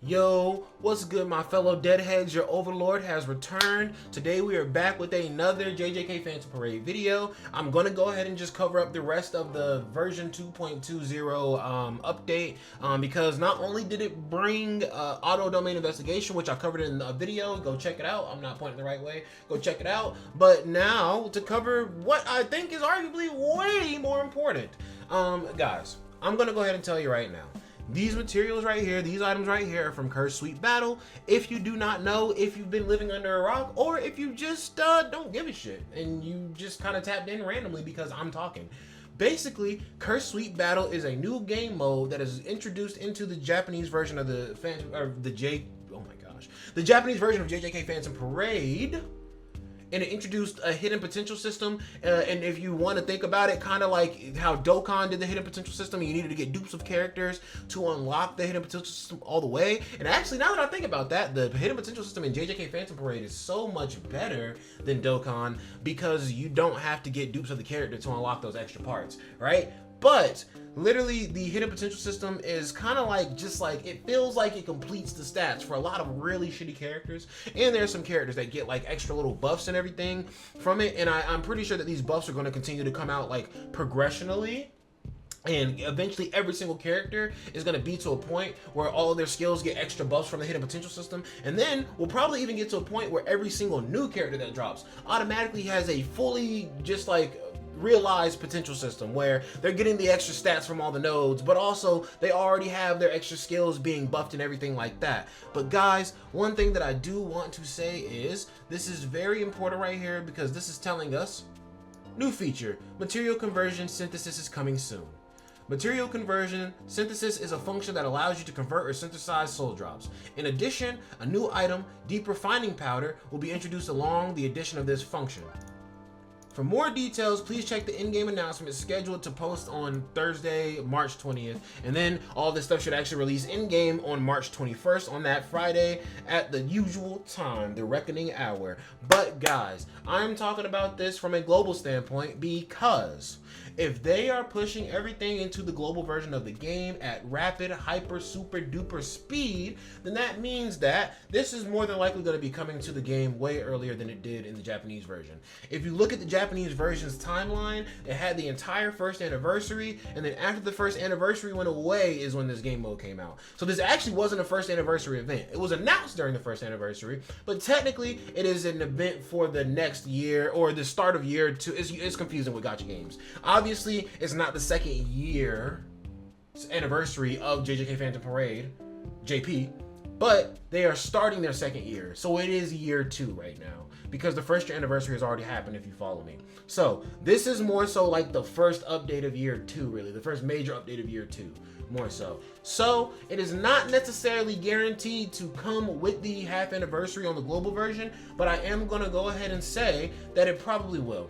Yo, what's good, my fellow deadheads? Your overlord has returned. Today we are back with another JJK Phantom Parade video. I'm gonna go ahead and just cover up the rest of the version 2.20 update because not only did it bring auto domain investigation, which I covered in a video, go check it out. I'm not pointing the right way, go check it out. But now to cover what I think is arguably way more important. Guys, I'm gonna go ahead and tell you right now. These materials right here, these items right here are from Cursed Sweet Battle. If you do not know, if you've been living under a rock, or if you just don't give a shit and you just kind of tapped in randomly because I'm talking. Basically, Cursed Sweet Battle is a new game mode that is introduced into the Japanese version of the Japanese version of JJK Phantom Parade. And it introduced a hidden potential system, and if you want to think about it, kind of like how Dokkan did the hidden potential system, you needed to get dupes of characters to unlock the hidden potential system all the way. And actually, now that I think about that, the hidden potential system in JJK Phantom Parade is so much better than Dokkan because you don't have to get dupes of the character to unlock those extra parts, right? But literally, the hidden potential system is kind of like, it feels like it completes the stats for a lot of really shitty characters. And there's some characters that get like extra little buffs and everything from it. And I'm pretty sure that these buffs are going to continue to come out like progressionally. And eventually every single character is going to be to a point where all of their skills get extra buffs from the hidden potential system. And then we'll probably even get to a point where every single new character that drops automatically has a fully just like realized potential system where they're getting the extra stats from all the nodes, but also they already have their extra skills being buffed and everything like that. But guys, one thing that I do want to say is this is very important right here because this is telling us new feature, material conversion synthesis is coming soon. Material conversion synthesis is a function that allows you to convert or synthesize soul drops. In addition, a new item, deep refining powder, will be introduced along the addition of this function. For more details, please check the in-game announcement scheduled to post on Thursday, March 20th. And then all this stuff should actually release in-game on March 21st on that Friday at the usual time, the reckoning hour. But guys, I'm talking about this from a global standpoint because if they are pushing everything into the global version of the game at rapid, hyper, super duper speed, then that means that this is more than likely going to be coming to the game way earlier than it did in the Japanese version. If you look at the Japanese version's timeline, it had the entire first anniversary, and then after the first anniversary went away is when this game mode came out. So this actually wasn't a first anniversary event. It was announced during the first anniversary, but technically it is an event for the next year or the start of year two. It's confusing with gacha games. Obviously, it's not the second year anniversary of JJK Phantom Parade, JP, but they are starting their second year. So it is year 2 right now because the first year anniversary has already happened if you follow me. So this is more so like the first update of year 2, really. The first major update of year 2, more so. So it is not necessarily guaranteed to come with the half anniversary on the global version, but I am going to go ahead and say that it probably will.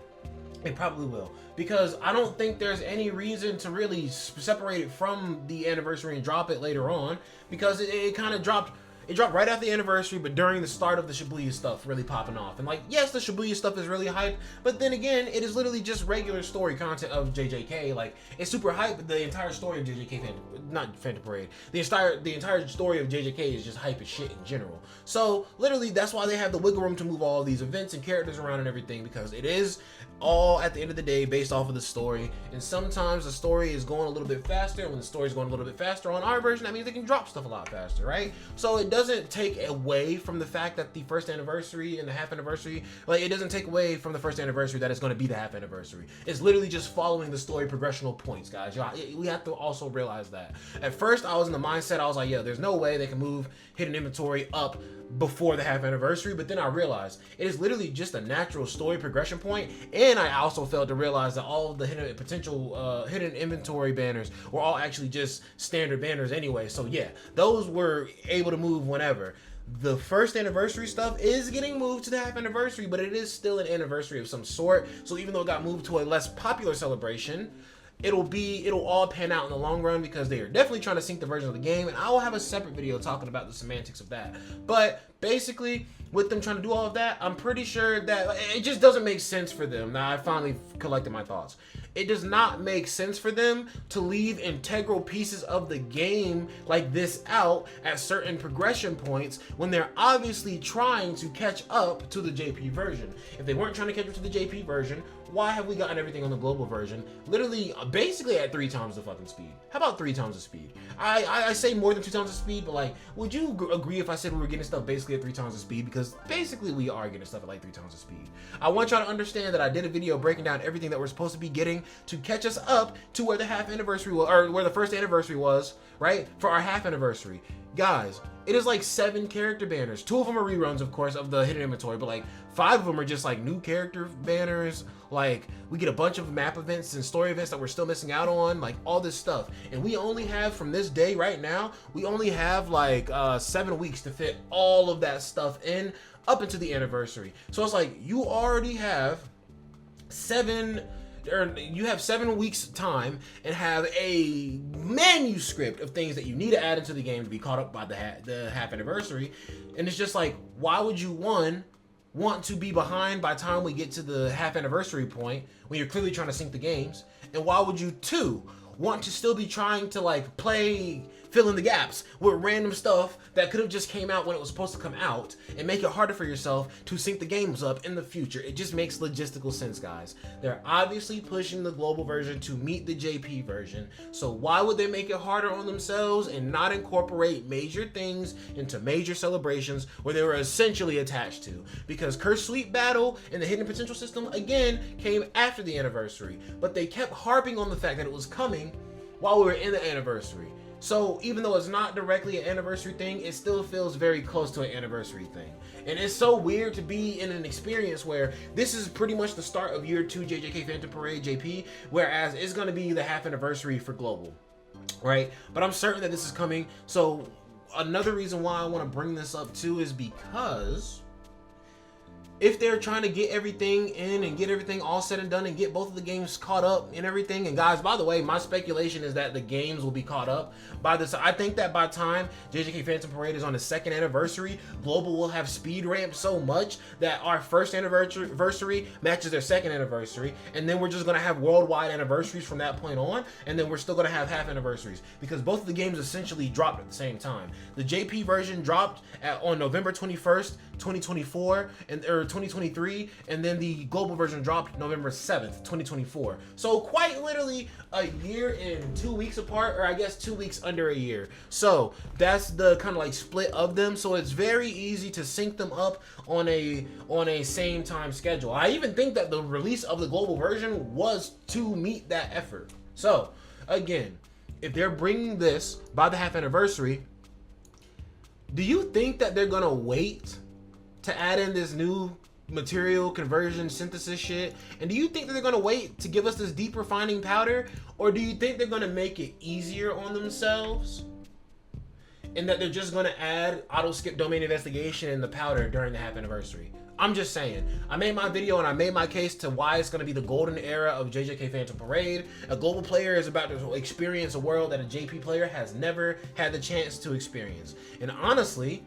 It probably will, because I don't think there's any reason to really separate it from the anniversary and drop it later on, because it kind of dropped. It dropped right after the anniversary, but during the start of the Shibuya stuff really popping off. And like, yes, the Shibuya stuff is really hype, but then again, it is literally just regular story content of JJK. Like, it's super hype, but the entire story of JJK, not Phantom Parade, the entire story of JJK is just hype as shit in general. So literally, that's why they have the wiggle room to move all of these events and characters around and everything, because it is all at the end of the day based off of the story. And sometimes the story is going a little bit faster, and when the story is going a little bit faster on our version, that means they can drop stuff a lot faster, right? So it doesn't take away from the fact that the first anniversary and the half anniversary, like, it doesn't take away from the first anniversary that it's going to be the half anniversary. It's literally just following the story progressional points, guys. We have to also realize that. At first, I was in the mindset, I was like, yo, there's no way they can move hidden inventory up before the half anniversary, but then I realized it is literally just a natural story progression point. And I also failed to realize that all of the hidden potential hidden inventory banners were all actually just standard banners anyway. So yeah, those were able to move whenever. The first anniversary stuff is getting moved to the half anniversary, but it is still an anniversary of some sort. So even though it got moved to a less popular celebration, it'll all pan out in the long run, because they are definitely trying to sync the version of the game, and I will have a separate video talking about the semantics of that. But basically, with them trying to do all of that, I'm pretty sure that it just doesn't make sense for them. Now, I finally collected my thoughts. it does not make sense for them to leave integral pieces of the game like this out at certain progression points when they're obviously trying to catch up to the JP version. If they weren't trying to catch up to the JP version, why have we gotten everything on the global version literally basically at 3 times the fucking speed? How about 3 times the speed? I say more than 2 times the speed, but like, would you agree if I said we were getting stuff basically at 3 times the speed? Because basically we are getting stuff at like 3 times the speed. I want y'all to understand that I did a video breaking down everything that we're supposed to be getting to catch us up to where the half anniversary was, or where the first anniversary was, right? For our half anniversary. Guys, it is like 7 character banners. 2 of them are reruns, of course, of the hidden inventory, but like 5 of them are just like new character banners. Like, we get a bunch of map events and story events that we're still missing out on, like all this stuff. And we only have, from this day right now, we only have like 7 weeks to fit all of that stuff in up into the anniversary. So it's like, you already have 7 weeks time and have a manuscript of things that you need to add into the game to be caught up by the half anniversary. And it's just like, why would you want to be behind by the time we get to the half anniversary point when you're clearly trying to sync the games? And why would you 2 want to still be trying to like fill in the gaps with random stuff that could have just came out when it was supposed to come out and make it harder for yourself to sync the games up in the future? It just makes logistical sense, guys. They're obviously pushing the global version to meet the JP version, so why would they make it harder on themselves and not incorporate major things into major celebrations where they were essentially attached to? Because Curse Sweep Battle and the Hidden Potential system again came after the anniversary, but they kept harping on the fact that it was coming while we were in the anniversary. So even though it's not directly an anniversary thing, it still feels very close to an anniversary thing. And it's so weird to be in an experience where this is pretty much the start of year 2 JJK Phantom Parade JP, whereas it's going to be the half anniversary for global, right? But I'm certain that this is coming. So another reason why I want to bring this up too is because if they're trying to get everything in and get everything all said and done and get both of the games caught up and everything, and guys, by the way, my speculation is that the games will be caught up by this. I think that by the time JJK Phantom Parade is on the 2nd anniversary, global will have speed ramped so much that our 1st anniversary matches their 2nd anniversary, and then we're just going to have worldwide anniversaries from that point on, and then we're still going to have half anniversaries because both of the games essentially dropped at the same time. The JP version dropped on November 21st, 2024, or 2023, and then the global version dropped November 7th, 2024. So quite literally a year and 2 weeks apart, or I guess 2 weeks under a year. So that's the kind of like split of them. So it's very easy to sync them up on a same time schedule. I even think that the release of the global version was to meet that effort. So again, if they're bringing this by the half anniversary, do you think that they're gonna wait to add in this new material conversion synthesis shit? And do you think that they're gonna wait to give us this deep refining powder? Or do you think they're gonna make it easier on themselves? And that they're just gonna add auto skip domain investigation in the powder during the half anniversary? I'm just saying. I made my video and I made my case to why it's going to be the golden era of JJK Phantom Parade. A global player is about to experience a world that a JP player has never had the chance to experience. And honestly,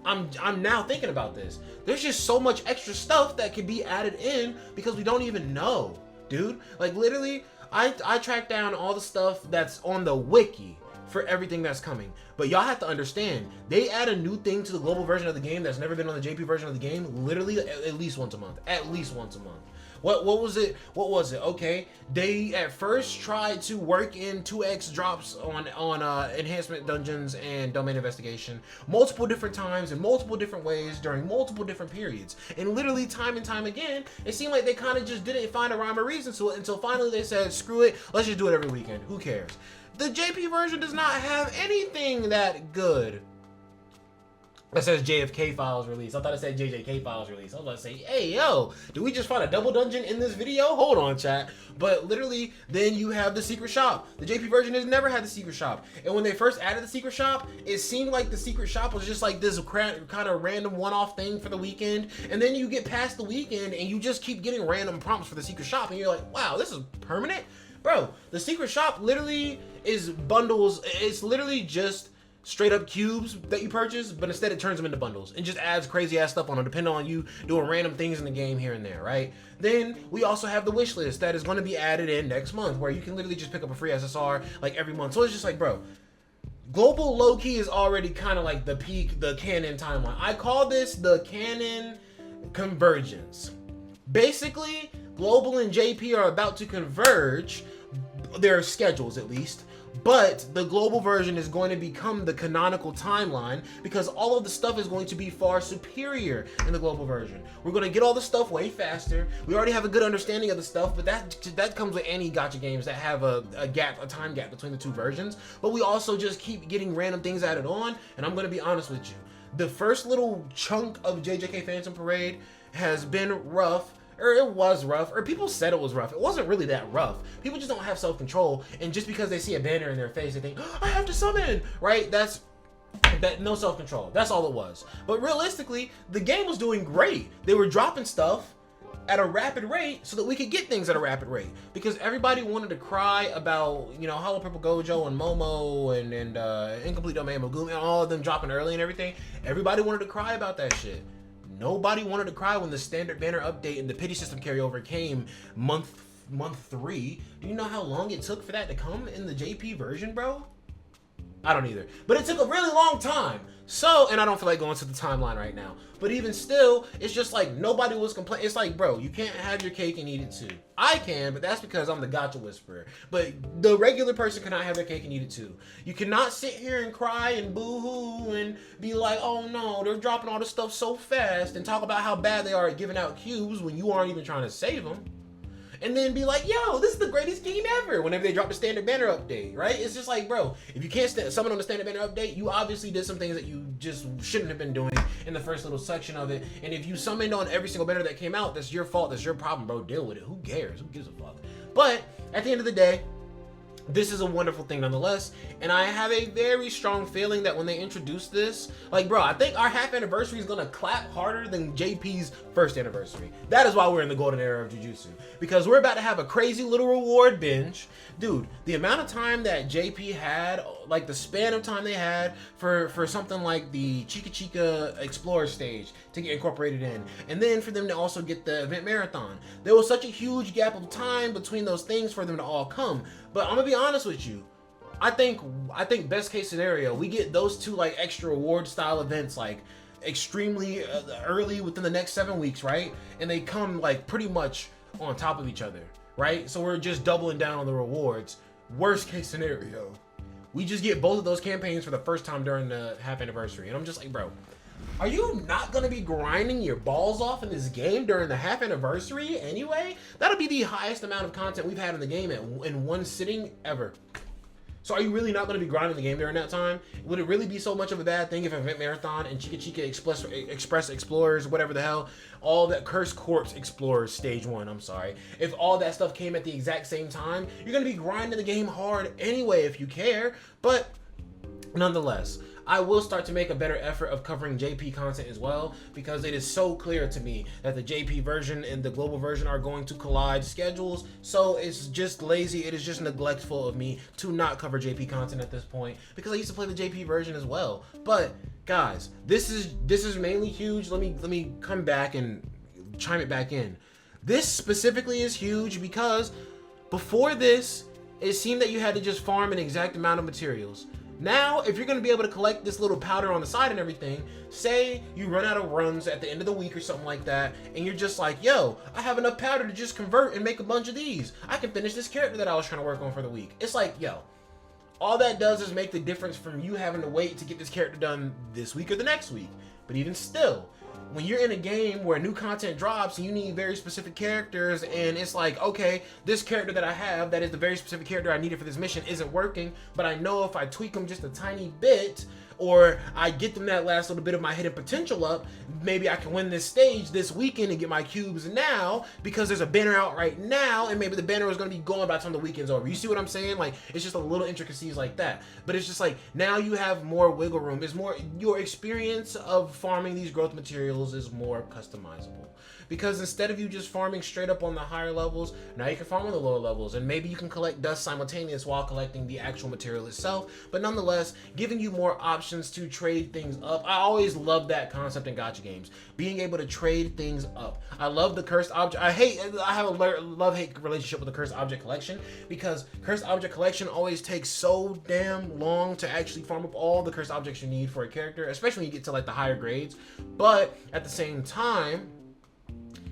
I'm now thinking about this. There's just so much extra stuff that can be added in because we don't even know, dude. Like literally, I tracked down all the stuff that's on the wiki for everything that's coming. But y'all have to understand, they add a new thing to the global version of the game that's never been on the JP version of the game literally at least once a month. At least once a month. What was it? Okay, they at first tried to work in 2x drops on enhancement dungeons and domain investigation multiple different times in multiple different ways during multiple different periods. And literally time and time again, it seemed like they kind of just didn't find a rhyme or reason to it until finally they said, screw it, let's just do it every weekend. Who cares? The JP version does not have anything that good. That says JFK files release. I thought it said JJK files release. I was about to say, hey, yo, did we just find a double dungeon in this video? Hold on, chat. But literally, then you have the secret shop. The JP version has never had the secret shop. And when they first added the secret shop, it seemed like the secret shop was just like this kind of random one-off thing for the weekend. And then you get past the weekend and you just keep getting random prompts for the secret shop. And you're like, wow, this is permanent? Bro, the secret shop literally is bundles. It's literally just straight up cubes that you purchase, but instead it turns them into bundles and just adds crazy ass stuff on them, depending on you doing random things in the game here and there, right? Then we also have the wish list that is going to be added in next month, where you can literally just pick up a free SSR like every month. So it's just like, bro, global low-key is already kind of like the peak, the canon timeline. I call this the canon convergence. Basically, global and JP are about to converge, their schedules at least, but the global version is going to become the canonical timeline because all of the stuff is going to be far superior in the global version. We're going to get all the stuff way faster. We already have a good understanding of the stuff, but that comes with any gacha games that have a time gap between the two versions. But we also just keep getting random things added on, and I'm going to be honest with you. The first little chunk of JJK Phantom Parade has been rough. Or it was rough, or people said it was rough. It wasn't really that rough. People just don't have self-control, and just because they see a banner in their face, they think, oh, I have to summon, right? That no self-control. That's all it was. But realistically, the game was doing great. They were dropping stuff at a rapid rate so that we could get things at a rapid rate, because everybody wanted to cry about, you know, Hollow Purple Gojo and Momo and Incomplete Domain Megumi and all of them dropping early and everything. Everybody wanted to cry about that shit. Nobody wanted to cry when the standard banner update and the pity system carryover came month 3. Do you know how long it took for that to come in the JP version, bro? I don't either. But it took a really long time. So, and I don't feel like going to the timeline right now. But even still, it's just like nobody was complaining. It's like, bro, you can't have your cake and eat it too. I can, but that's because I'm the gacha whisperer. But the regular person cannot have their cake and eat it too. You cannot sit here and cry and boo-hoo and be like, oh no, they're dropping all this stuff so fast, and talk about how bad they are at giving out cubes when you aren't even trying to save them. And then be like, yo, this is the greatest game ever whenever they drop the standard banner update, right? It's just like, bro, if you can't summon on the standard banner update, you obviously did some things that you just shouldn't have been doing in the first little section of it. And if you summoned on every single banner that came out, that's your fault, that's your problem, bro. Deal with it. Who cares? Who gives a fuck? But at the end of the day, this is a wonderful thing nonetheless, and I have a very strong feeling that when they introduce this, like, bro, I think our half anniversary is gonna clap harder than JP's first anniversary. That is why we're in the golden era of Jujutsu, because we're about to have a crazy little reward binge. Dude, the amount of time that JP had, like the span of time they had for something like the Chica Chica Explorer stage to get incorporated in, and then for them to also get the event marathon. There was such a huge gap of time between those things for them to all come. But I'm gonna be honest with you, I think best case scenario, we get those two like extra award style events like extremely early within the next 7 weeks, right? And they come like pretty much on top of each other, right? So we're just doubling down on the rewards. Worst case scenario, we just get both of those campaigns for the first time during the half anniversary. And I'm just like, bro, are you not gonna be grinding your balls off in this game during the half anniversary anyway? That'll be the highest amount of content we've had in the game in one sitting ever. So are you really not going to be grinding the game during that time? Would it really be so much of a bad thing if Event Marathon and Chica Chica Express Explorers, whatever the hell, all that Cursed Corpse Explorers Stage 1, I'm sorry, if all that stuff came at the exact same time, you're going to be grinding the game hard anyway if you care. But nonetheless, I will start to make a better effort of covering JP content as well, because it is so clear to me that the JP version and the global version are going to collide schedules. So it's just lazy, it is just neglectful of me to not cover JP content at this point, because I used to play the JP version as well. But guys, this is mainly huge. Let me come back and chime it back in. This specifically is huge because before this, it seemed that you had to just farm an exact amount of materials. Now, if you're going to be able to collect this little powder on the side and everything, say you run out of runs at the end of the week or something like that, and you're just like, yo, I have enough powder to just convert and make a bunch of these. I can finish this character that I was trying to work on for the week. It's like, yo, all that does is make the difference from you having to wait to get this character done this week or the next week. But even still, when you're in a game where new content drops and you need very specific characters, and it's like, okay, this character that I have that is the very specific character I needed for this mission isn't working, but I know if I tweak them just a tiny bit, or I get them that last little bit of my hidden potential up, maybe I can win this stage this weekend and get my cubes now because there's a banner out right now, and maybe the banner is going to be going by the time the weekend's over. You see what I'm saying? Like, it's just a little intricacies like that. But it's just like, now you have more wiggle room. It's more, your experience of farming these growth materials is more customizable. Because instead of you just farming straight up on the higher levels, now you can farm on the lower levels, and maybe you can collect dust simultaneous while collecting the actual material itself, but nonetheless giving you more options to trade things up. I always love that concept in gacha games, being able to trade things up. I love the cursed object. I have a love-hate relationship with the cursed object collection, because cursed object collection always takes so damn long to actually farm up all the cursed objects you need for a character, especially when you get to like the higher grades. But at the same time,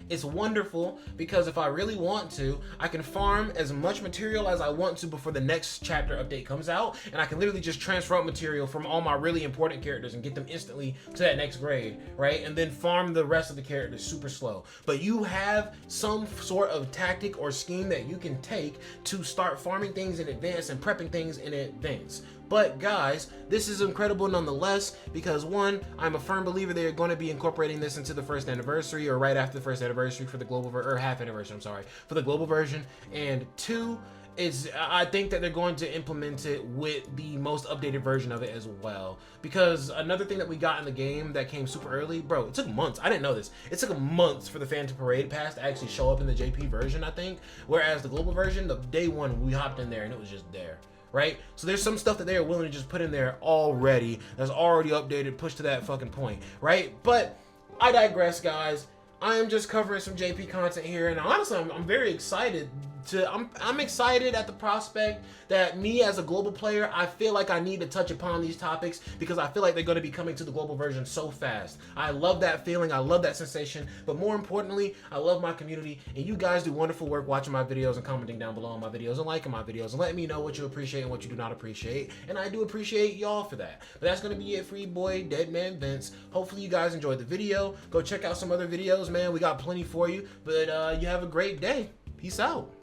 it's wonderful because if I really want to, I can farm as much material as I want to before the next chapter update comes out, and I can literally just transfer up material from all my really important characters and get them instantly to that next grade, right? And then farm the rest of the characters super slow. But you have some sort of tactic or scheme that you can take to start farming things in advance and prepping things in advance. But guys, this is incredible nonetheless, because one, I'm a firm believer they're going to be incorporating this into the first anniversary, or right after the first anniversary for the global or half anniversary, I'm sorry, for the global version. And two, is I think that they're going to implement it with the most updated version of it as well. Because another thing that we got in the game that came super early, bro, it took months. I didn't know this. It took months for the Phantom Parade Pass to actually show up in the JP version, I think. Whereas the global version, the day one, we hopped in there and it was just there. Right? So there's some stuff that they are willing to just put in there already, that's already updated, pushed to that fucking point, right? But I digress, guys. I am just covering some JP content here, and honestly, I'm very excited I'm excited at the prospect that me as a global player, I feel like I need to touch upon these topics because I feel like they're going to be coming to the global version so fast. I love that feeling. I love that sensation. But more importantly, I love my community, and you guys do wonderful work watching my videos and commenting down below on my videos and liking my videos and letting me know what you appreciate and what you do not appreciate. And I do appreciate y'all for that. But that's going to be it for your boy, DEADMANVINCE. Hopefully you guys enjoyed the video. Go check out some other videos, man. We got plenty for you. But you have a great day. Peace out.